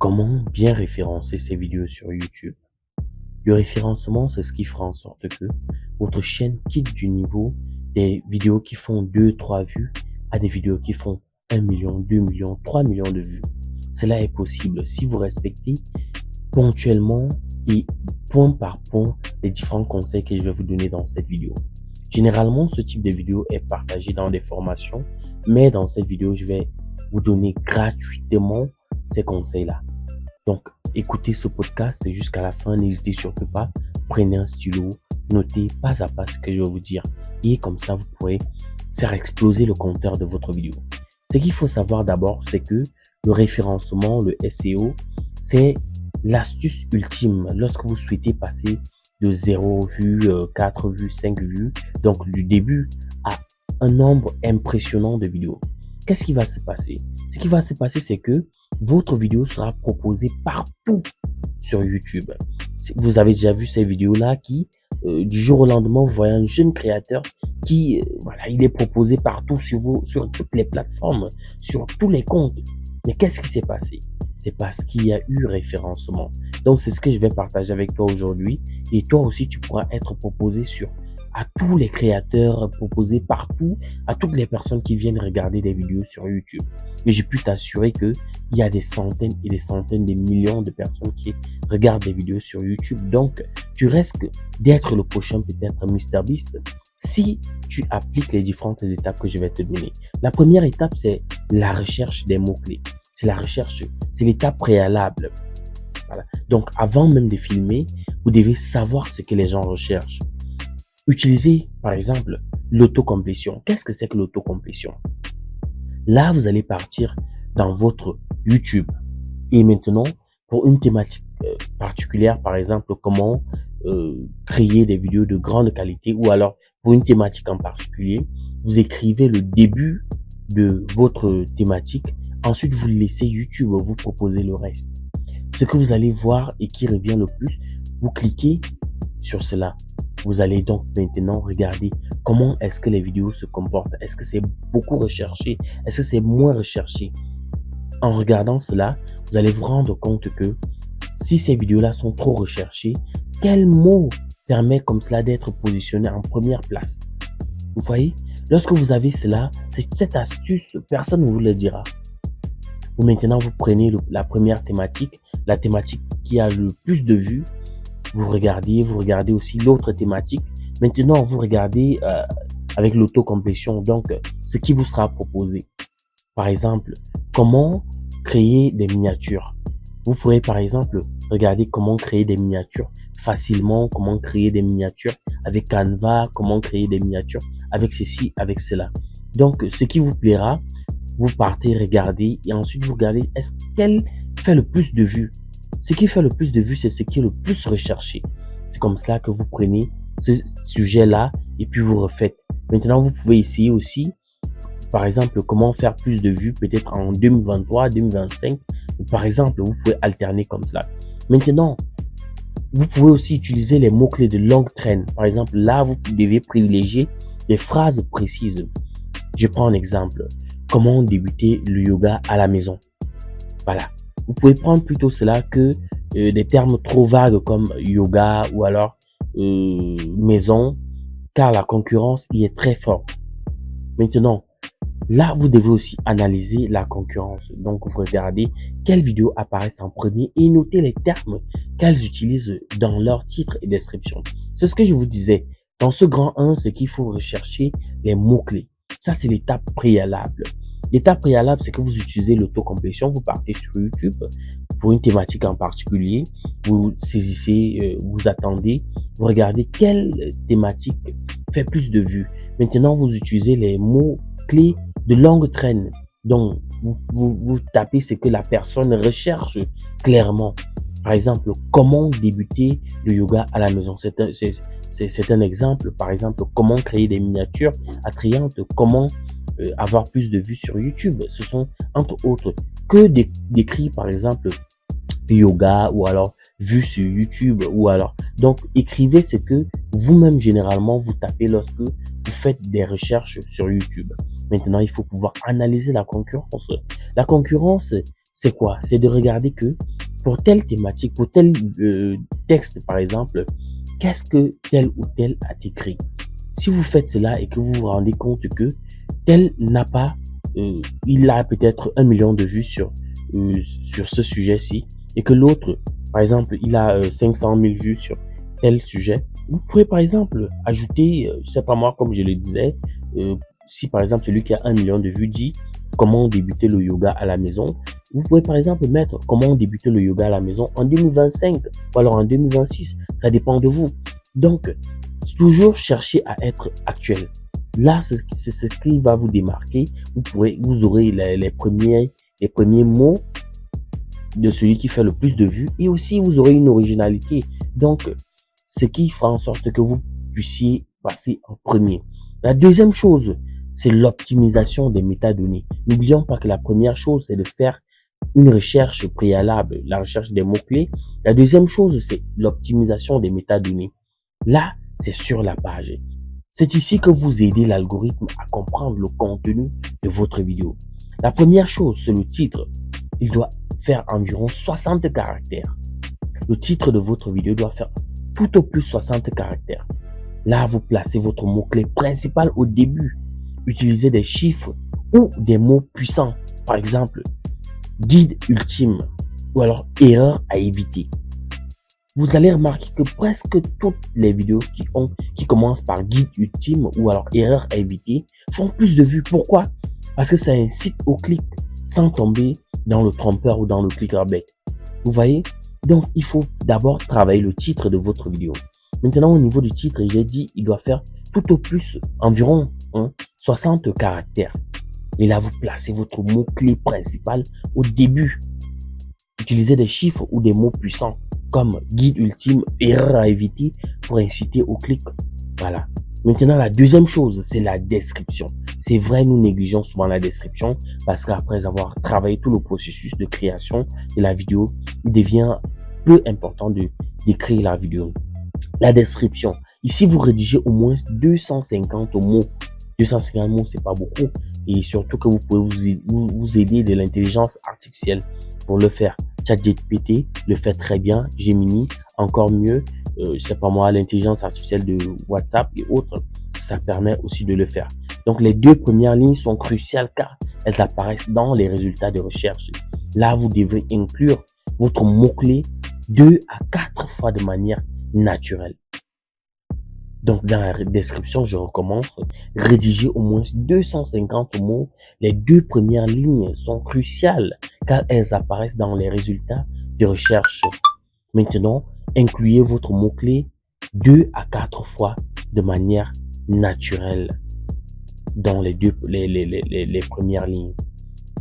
Comment bien référencer ces vidéos sur YouTube? Le référencement, c'est ce qui fera en sorte que votre chaîne quitte du niveau des vidéos qui font 2, 3 vues à des vidéos qui font 1 million, 2 millions, 3 millions de vues. Cela est possible si vous respectez ponctuellement et point par point les différents conseils que je vais vous donner dans cette vidéo. Généralement, ce type de vidéo est partagé dans des formations, mais dans cette vidéo, je vais vous donner gratuitement ces conseils-là. Donc, écoutez ce podcast jusqu'à la fin. N'hésitez surtout pas. Prenez un stylo, notez pas à pas ce que je vais vous dire. Et comme ça, vous pourrez faire exploser le compteur de votre vidéo. Ce qu'il faut savoir d'abord, c'est que le référencement, le SEO, c'est l'astuce ultime lorsque vous souhaitez passer de 0 vues, 4 vues, 5 vues, donc du début à un nombre impressionnant de vidéos. Qu'est-ce qui va se passer? Ce qui va se passer, c'est que votre vidéo sera proposée partout sur YouTube. Vous avez déjà vu ces vidéos-là qui, du jour au lendemain, vous voyez un jeune créateur qui, il est proposé partout sur toutes les plateformes, sur tous les comptes. Mais qu'est-ce qui s'est passé? C'est parce qu'il y a eu référencement. Donc, c'est ce que je vais partager avec toi aujourd'hui. Et toi aussi, tu pourras être proposé à tous les créateurs, proposés partout, à toutes les personnes qui viennent regarder des vidéos sur YouTube. Mais j'ai pu t'assurer qu'il y a des centaines et des centaines de millions de personnes qui regardent des vidéos sur YouTube. Donc, tu risques d'être le prochain peut-être MrBeast si tu appliques les différentes étapes que je vais te donner. La première étape, c'est la recherche des mots-clés. C'est la recherche, c'est l'étape préalable. Voilà. Donc, avant même de filmer, vous devez savoir ce que les gens recherchent. Utilisez, par exemple, l'autocomplétion. Qu'est-ce que c'est que l'autocomplétion? Là, vous allez partir dans votre YouTube. Et maintenant, pour une thématique particulière, par exemple, comment créer des vidéos de grande qualité, ou alors pour une thématique en particulier, vous écrivez le début de votre thématique. Ensuite, vous laissez YouTube vous proposer le reste. Ce que vous allez voir et qui revient le plus, vous cliquez sur cela. Vous allez donc maintenant regarder comment est-ce que les vidéos se comportent. Est-ce que c'est beaucoup recherché? Est-ce que c'est moins recherché? En regardant cela, vous allez vous rendre compte que si ces vidéos-là sont trop recherchées, quel mot permet comme cela d'être positionné en première place? Vous voyez? Lorsque vous avez cela, c'est cette astuce, personne ne vous le dira. Maintenant, vous prenez la première thématique, la thématique qui a le plus de vues. Vous regardez aussi l'autre thématique. Maintenant, vous regardez avec l'autocomplétion, donc ce qui vous sera proposé. Par exemple, comment créer des miniatures. Vous pourrez par exemple regarder comment créer des miniatures facilement, comment créer des miniatures avec Canva, comment créer des miniatures avec ceci, avec cela. Donc, ce qui vous plaira, vous partez regarder et ensuite vous regardez est-ce qu'elle fait le plus de vues. Ce qui fait le plus de vues, c'est ce qui est le plus recherché. C'est comme cela que vous prenez ce sujet-là et puis vous refaites. Maintenant, vous pouvez essayer aussi, par exemple, comment faire plus de vues peut-être en 2023, 2025. Par exemple, vous pouvez alterner comme cela. Maintenant, vous pouvez aussi utiliser les mots-clés de longue traîne. Par exemple, là, vous devez privilégier des phrases précises. Je prends un exemple. Comment débuter le yoga à la maison? Voilà. Vous pouvez prendre plutôt cela que des termes trop vagues comme yoga ou alors maison, car la concurrence y est très forte. Maintenant, là, vous devez aussi analyser la concurrence. Donc, vous regardez quelles vidéos apparaissent en premier et notez les termes qu'elles utilisent dans leur titre et description. C'est ce que je vous disais. Dans ce grand 1, c'est qu'il faut rechercher les mots-clés. Ça, c'est l'étape préalable. L'étape préalable, c'est que vous utilisez l'autocomplétion. Vous partez sur YouTube pour une thématique en particulier. Vous saisissez, vous attendez, vous regardez quelle thématique fait plus de vues. Maintenant, vous utilisez les mots-clés de longue traîne. Donc, vous tapez ce que la personne recherche clairement. Par exemple, comment débuter le yoga à la maison. C'est un exemple. Par exemple, comment créer des miniatures attrayantes. Comment avoir plus de vues sur YouTube. Ce sont, entre autres, que d'écrire, par exemple, yoga ou alors vues sur YouTube ou alors. Donc, écrivez ce que vous-même, généralement, vous tapez lorsque vous faites des recherches sur YouTube. Maintenant, il faut pouvoir analyser la concurrence. La concurrence, c'est quoi? C'est de regarder que pour telle thématique, pour tel texte par exemple, qu'est-ce que tel ou tel a écrit. Si vous faites cela et que vous vous rendez compte que tel n'a pas, il a peut-être 1 million de vues sur ce sujet-ci et que l'autre, par exemple, il a 500 000 vues sur tel sujet, vous pouvez par exemple ajouter, je sais pas moi, comme je le disais, si par exemple celui qui a 1 million de vues dit comment débuter le yoga à la maison, vous pouvez par exemple mettre comment débuter le yoga à la maison en 2025 ou alors en 2026, ça dépend de vous. Donc, toujours chercher à être actuel. Là, c'est ce qui va vous démarquer. Vous aurez les premiers mots de celui qui fait le plus de vues et aussi vous aurez une originalité. Donc, ce qui fera en sorte que vous puissiez passer en premier. La deuxième chose, c'est l'optimisation des métadonnées. N'oublions pas que la première chose, c'est de faire une recherche préalable, la recherche des mots-clés. La deuxième chose, c'est l'optimisation des métadonnées. Là, c'est sur la page. C'est ici que vous aidez l'algorithme à comprendre le contenu de votre vidéo. La première chose, c'est le titre. Il doit faire environ 60 caractères. Le titre de votre vidéo doit faire tout au plus 60 caractères. Là, vous placez votre mot-clé principal au début. Utilisez des chiffres ou des mots puissants. Par exemple, guide ultime ou alors erreur à éviter. Vous allez remarquer que presque toutes les vidéos qui commencent par guide ultime ou alors erreur à éviter font plus de vues. Pourquoi? Parce que ça incite au clic sans tomber dans le trompeur ou dans le clickbait. Vous voyez? Donc, il faut d'abord travailler le titre de votre vidéo. Maintenant, au niveau du titre, j'ai dit il doit faire tout au plus environ 60 caractères. Et là, vous placez votre mot-clé principal au début. Utilisez des chiffres ou des mots puissants comme guide ultime, erreur à éviter pour inciter au clic. Voilà. Maintenant, la deuxième chose, c'est la description. C'est vrai, nous négligeons souvent la description parce qu'après avoir travaillé tout le processus de création de la vidéo, il devient peu important d'écrire la vidéo. La description. Ici, vous rédigez au moins 250 mots. 250 mots, c'est pas beaucoup. Et surtout que vous pouvez vous aider de l'intelligence artificielle pour le faire. ChatGPT le fait très bien. Gemini, encore mieux. Je sais pas moi, l'intelligence artificielle de WhatsApp et autres, ça permet aussi de le faire. Donc, les deux premières lignes sont cruciales car elles apparaissent dans les résultats de recherche. Là, vous devez inclure votre mot-clé 2 à 4 fois de manière naturelle. Donc, dans la description, je recommence. Rédiger au moins 250 mots. Les deux premières lignes sont cruciales car elles apparaissent dans les résultats de recherche. Maintenant, incluez votre mot-clé 2 à 4 fois de manière naturelle dans les premières lignes.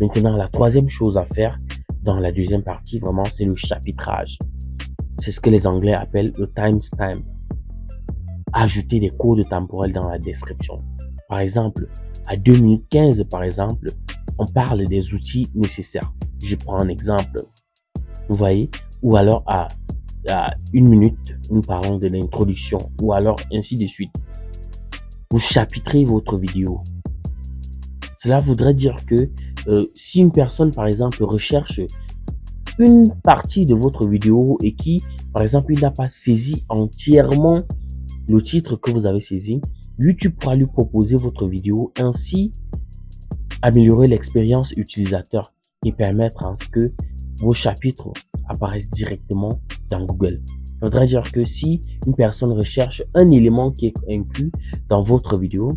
Maintenant, la troisième chose à faire dans la deuxième partie, vraiment, c'est le chapitrage. C'est ce que les Anglais appellent le timestamp. Ajouter des codes temporels dans la description. Par exemple, à 2 minutes 15, par exemple, on parle des outils nécessaires. Je prends un exemple. Vous voyez? Ou alors à 1 minute, nous parlons de l'introduction. Ou alors ainsi de suite. Vous chapitrez votre vidéo. Cela voudrait dire que si une personne, par exemple, recherche une partie de votre vidéo et qui, par exemple, il n'a pas saisi entièrement le titre que vous avez saisi, YouTube pourra lui proposer votre vidéo, ainsi améliorer l'expérience utilisateur et permettre à ce que vos chapitres apparaissent directement dans Google. Ça voudrait dire que si une personne recherche un élément qui est inclus dans votre vidéo,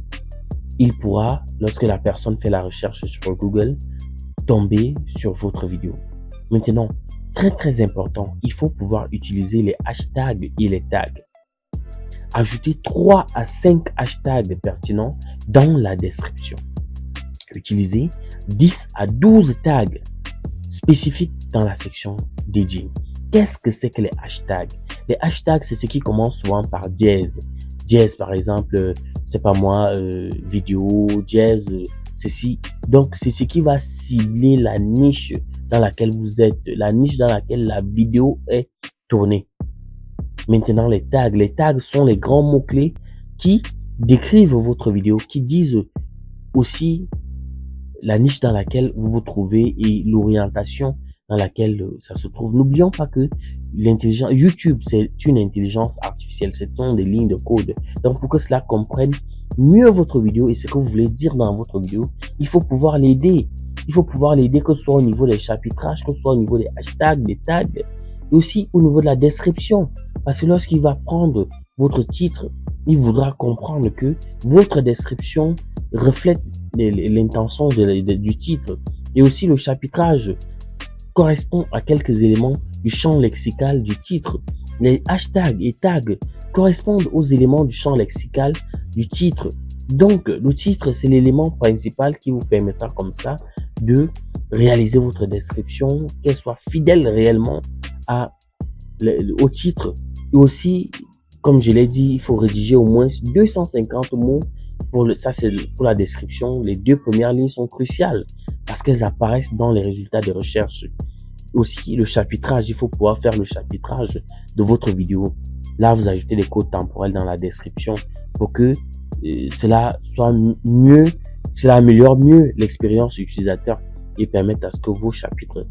il pourra, lorsque la personne fait la recherche sur Google, tomber sur votre vidéo. Maintenant, très important, il faut pouvoir utiliser les hashtags et les tags. Ajoutez 3 à 5 hashtags pertinents dans la description. Utilisez 10 à 12 tags spécifiques dans la section dédiée. Qu'est-ce que c'est que les hashtags? Les hashtags, c'est ce qui commence souvent par dièse. Dièse, par exemple, c'est pas moi, vidéo, dièse, ceci. Donc, c'est ce qui va cibler la niche dans laquelle vous êtes, la niche dans laquelle la vidéo est tournée. Maintenant, les tags sont les grands mots-clés qui décrivent votre vidéo, qui disent aussi la niche dans laquelle vous vous trouvez et l'orientation dans laquelle ça se trouve. N'oublions pas que l'intelligence, YouTube, c'est une intelligence artificielle, ce sont des lignes de code. Donc, pour que cela comprenne mieux votre vidéo et ce que vous voulez dire dans votre vidéo, il faut pouvoir l'aider. Il faut pouvoir l'aider, que ce soit au niveau des chapitrages, que ce soit au niveau des hashtags, des tags, et aussi au niveau de la description. Parce que lorsqu'il va prendre votre titre, il voudra comprendre que votre description reflète l'intention du titre. Et aussi le chapitrage correspond à quelques éléments du champ lexical du titre. Les hashtags et tags correspondent aux éléments du champ lexical du titre. Donc, le titre, c'est l'élément principal qui vous permettra comme ça de réaliser votre description, qu'elle soit fidèle réellement au titre. Et aussi, comme je l'ai dit, il faut rédiger au moins 250 mots. Ça, c'est pour la description. Les 2 premières lignes sont cruciales parce qu'elles apparaissent dans les résultats des recherches. Aussi, le chapitrage, il faut pouvoir faire le chapitrage de votre vidéo. Là, vous ajoutez des codes temporels dans la description pour que cela soit mieux, cela améliore mieux l'expérience utilisateur et permette à ce que vos chapitres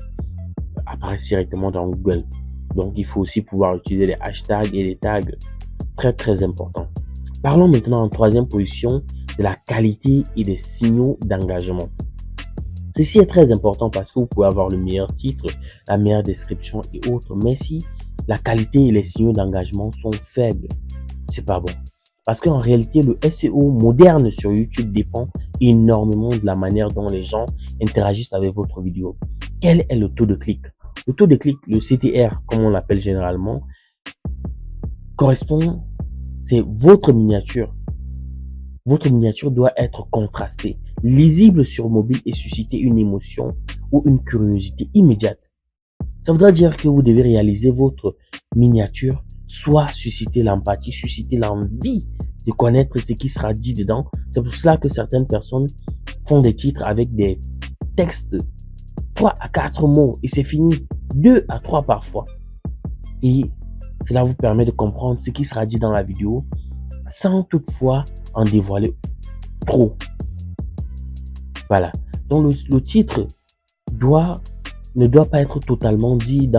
apparaissent directement dans Google. Donc, il faut aussi pouvoir utiliser les hashtags et les tags. Très, très important. Parlons maintenant en 3e position de la qualité et des signaux d'engagement. Ceci est très important parce que vous pouvez avoir le meilleur titre, la meilleure description et autres. Mais si la qualité et les signaux d'engagement sont faibles, c'est pas bon. Parce qu'en réalité, le SEO moderne sur YouTube dépend énormément de la manière dont les gens interagissent avec votre vidéo. Quel est le taux de clic? Le taux de clic, le CTR, comme on l'appelle généralement, correspond, c'est votre miniature. Votre miniature doit être contrastée, lisible sur mobile et susciter une émotion ou une curiosité immédiate. Ça voudra dire que vous devez réaliser votre miniature, soit susciter l'empathie, susciter l'envie de connaître ce qui sera dit dedans. C'est pour cela que certaines personnes font des titres avec des textes 3 à 4 mots et c'est fini, 2 à 3 parfois. Et cela vous permet de comprendre ce qui sera dit dans la vidéo sans toutefois en dévoiler trop. Voilà. Donc le titre ne doit pas être totalement dit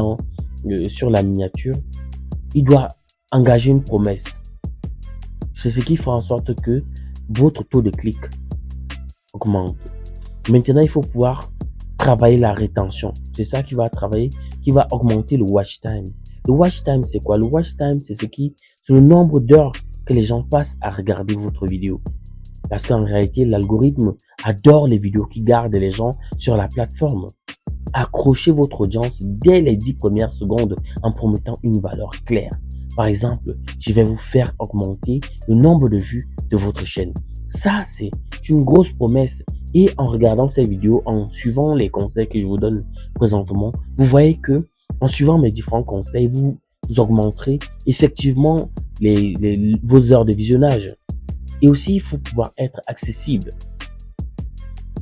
sur la miniature. Il doit engager une promesse. C'est ce qui fera en sorte que votre taux de clic augmente. Maintenant, il faut pouvoir travailler la rétention. C'est ça qui va augmenter le watch time. Le watch time, c'est quoi? Le watch time, c'est le nombre d'heures que les gens passent à regarder votre vidéo. Parce qu'en réalité, l'algorithme adore les vidéos qui gardent les gens sur la plateforme. Accrochez votre audience dès les 10 premières secondes en promettant une valeur claire. Par exemple, je vais vous faire augmenter le nombre de vues de votre chaîne. Ça, c'est une grosse promesse. Et en regardant ces vidéos, en suivant les conseils que je vous donne présentement, vous voyez que en suivant mes différents conseils, vous augmenterez effectivement vos heures de visionnage. Et aussi, il faut pouvoir être accessible.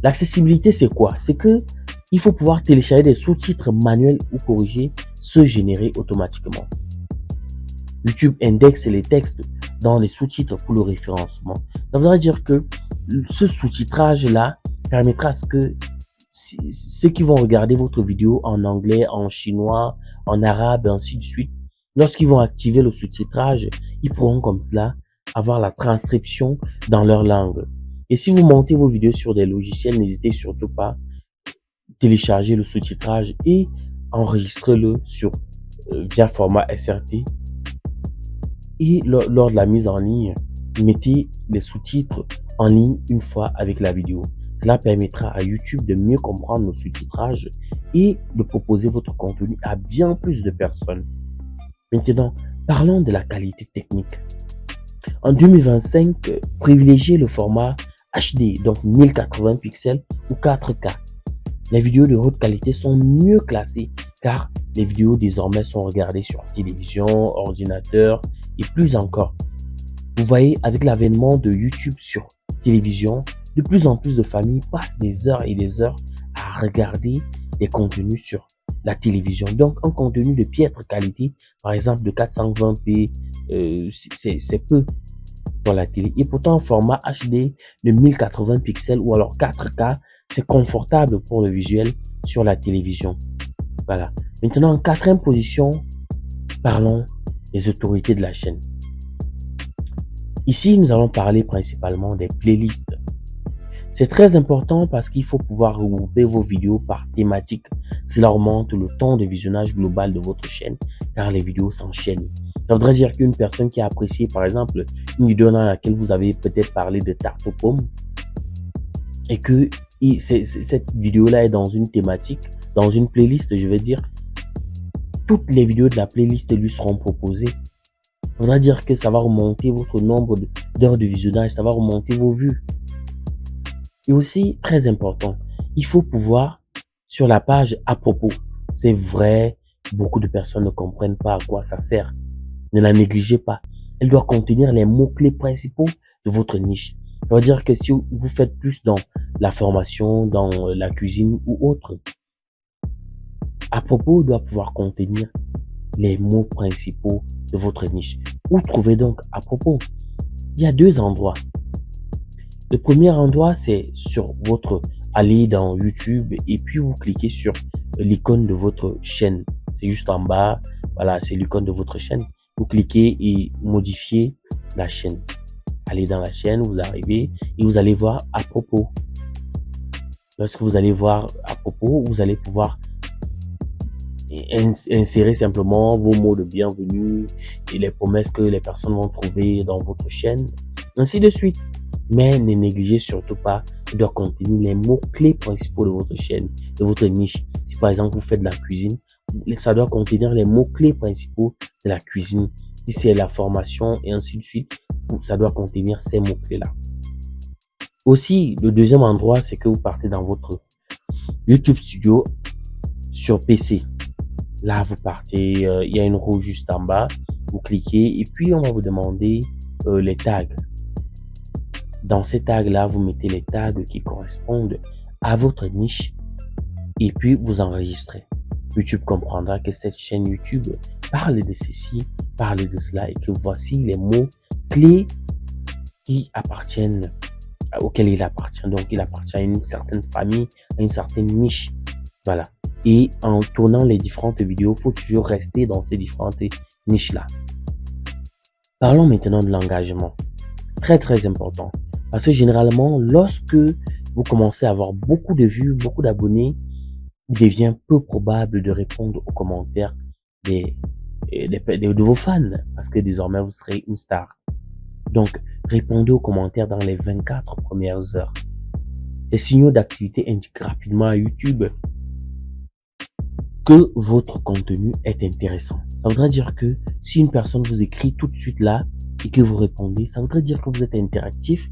L'accessibilité, c'est quoi? C'est que il faut pouvoir télécharger des sous-titres manuels ou corrigés, ceux générés automatiquement. YouTube indexe les textes dans les sous-titres pour le référencement. Ça veut dire que ce sous-titrage-là permettra à ce que ceux qui vont regarder votre vidéo en anglais, en chinois, en arabe, et ainsi de suite, lorsqu'ils vont activer le sous-titrage, ils pourront comme cela avoir la transcription dans leur langue. Et si vous montez vos vidéos sur des logiciels, n'hésitez surtout pas à télécharger le sous-titrage et enregistrez-le via format SRT. Et lors de la mise en ligne, mettez les sous-titres en ligne une fois avec la vidéo. Cela permettra à YouTube de mieux comprendre le sous-titrage et de proposer votre contenu à bien plus de personnes. Maintenant, parlons de la qualité technique. En 2025, privilégiez le format HD, donc 1080 pixels ou 4K. Les vidéos de haute qualité sont mieux classées car les vidéos désormais sont regardées sur télévision, ordinateur et plus encore. Vous voyez, avec l'avènement de YouTube sur télévision, de plus en plus de familles passent des heures et des heures à regarder des contenus sur la télévision. Donc, un contenu de piètre qualité, par exemple de 420p, c'est peu pour la télé. Et pourtant, un format HD de 1080 pixels ou alors 4K, c'est confortable pour le visuel sur la télévision. Voilà. Maintenant, en quatrième position, parlons des autorités de la chaîne. Ici, nous allons parler principalement des playlists. C'est très important parce qu'il faut pouvoir regrouper vos vidéos par thématique. Cela augmente le temps de visionnage global de votre chaîne car les vidéos s'enchaînent. Ça voudrait dire qu'une personne qui a apprécié, par exemple, une vidéo dans laquelle vous avez peut-être parlé de tarte aux pommes et que cette vidéo-là est dans une thématique, dans une playlist, je vais dire, toutes les vidéos de la playlist lui seront proposées. Ça voudrait dire que ça va remonter votre nombre d'heures de visionnage, ça va remonter vos vues. Et aussi, très important, il faut pouvoir, sur la page à propos, c'est vrai, beaucoup de personnes ne comprennent pas à quoi ça sert. Ne la négligez pas. Elle doit contenir les mots-clés principaux de votre niche. Ça veut dire que si vous faites plus dans la formation, dans la cuisine ou autre, à propos doit pouvoir contenir les mots principaux de votre niche. Où trouver donc à propos? Il y a deux endroits. Le premier endroit, c'est sur aller dans YouTube et puis vous cliquez sur l'icône de votre chaîne. C'est juste en bas. Voilà, c'est l'icône de votre chaîne. Vous cliquez et modifiez la chaîne. Allez dans la chaîne, vous arrivez et vous allez voir à propos. Lorsque vous allez voir à propos, vous allez pouvoir insérer simplement vos mots de bienvenue et les promesses que les personnes vont trouver dans votre chaîne, ainsi de suite. Mais ne négligez surtout pas, il doit contenir les mots-clés principaux de votre chaîne, de votre niche. Si par exemple vous faites de la cuisine, ça doit contenir les mots-clés principaux de la cuisine. Si c'est la formation et ainsi de suite, ça doit contenir ces mots-clés-là. Aussi, le deuxième endroit, c'est que vous partez dans votre YouTube Studio sur PC. Là, vous partez, il y a une roue juste en bas, vous cliquez et puis on va vous demander les tags. Dans ces tags-là, vous mettez les tags qui correspondent à votre niche et puis vous enregistrez. YouTube comprendra que cette chaîne YouTube parle de ceci, parle de cela et que voici les mots clés qui appartiennent, auxquels il appartient. Donc, il appartient à une certaine famille, à une certaine niche. Voilà. Et en tournant les différentes vidéos, il faut toujours rester dans ces différentes niches-là. Parlons maintenant de l'engagement. Très, très important. Parce que généralement, lorsque vous commencez à avoir beaucoup de vues, beaucoup d'abonnés, il devient peu probable de répondre aux commentaires de vos fans. Parce que désormais, vous serez une star. Donc, répondez aux commentaires dans les 24 premières heures. Les signaux d'activité indiquent rapidement à YouTube que votre contenu est intéressant. Ça voudrait dire que si une personne vous écrit tout de suite là et que vous répondez, ça voudrait dire que vous êtes interactif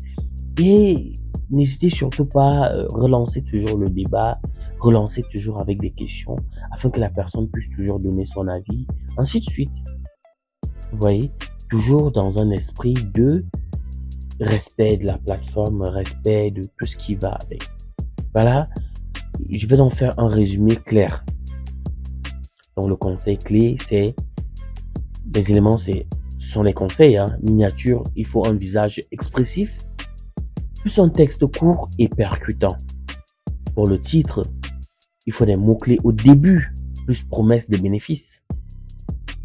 et n'hésitez surtout pas à relancer toujours le débat, relancer toujours avec des questions afin que la personne puisse toujours donner son avis, ainsi de suite. Vous voyez, toujours dans un esprit de respect de la plateforme, respect de tout ce qui va avec. Voilà, je vais donc faire un résumé clair. Donc le conseil clé, c'est les éléments, ce sont les conseils. Miniature, il faut un visage expressif, plus un texte court et percutant. Pour le titre, il faut des mots-clés au début, plus promesse de bénéfices.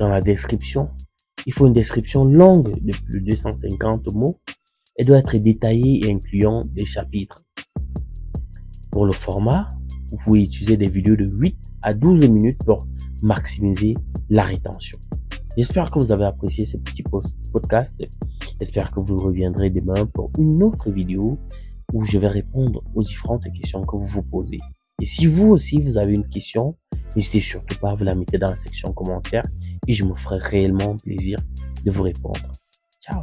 Dans la description, il faut une description longue de plus de 250 mots. Elle doit être détaillée et incluant des chapitres. Pour le format, vous pouvez utiliser des vidéos de 8 à 12 minutes pour maximiser la rétention. J'espère que vous avez apprécié ce petit podcast. J'espère que vous reviendrez demain pour une autre vidéo où je vais répondre aux différentes questions que vous vous posez. Et si vous aussi, vous avez une question, n'hésitez surtout pas à vous la mettre dans la section commentaires et je me ferai réellement plaisir de vous répondre. Ciao!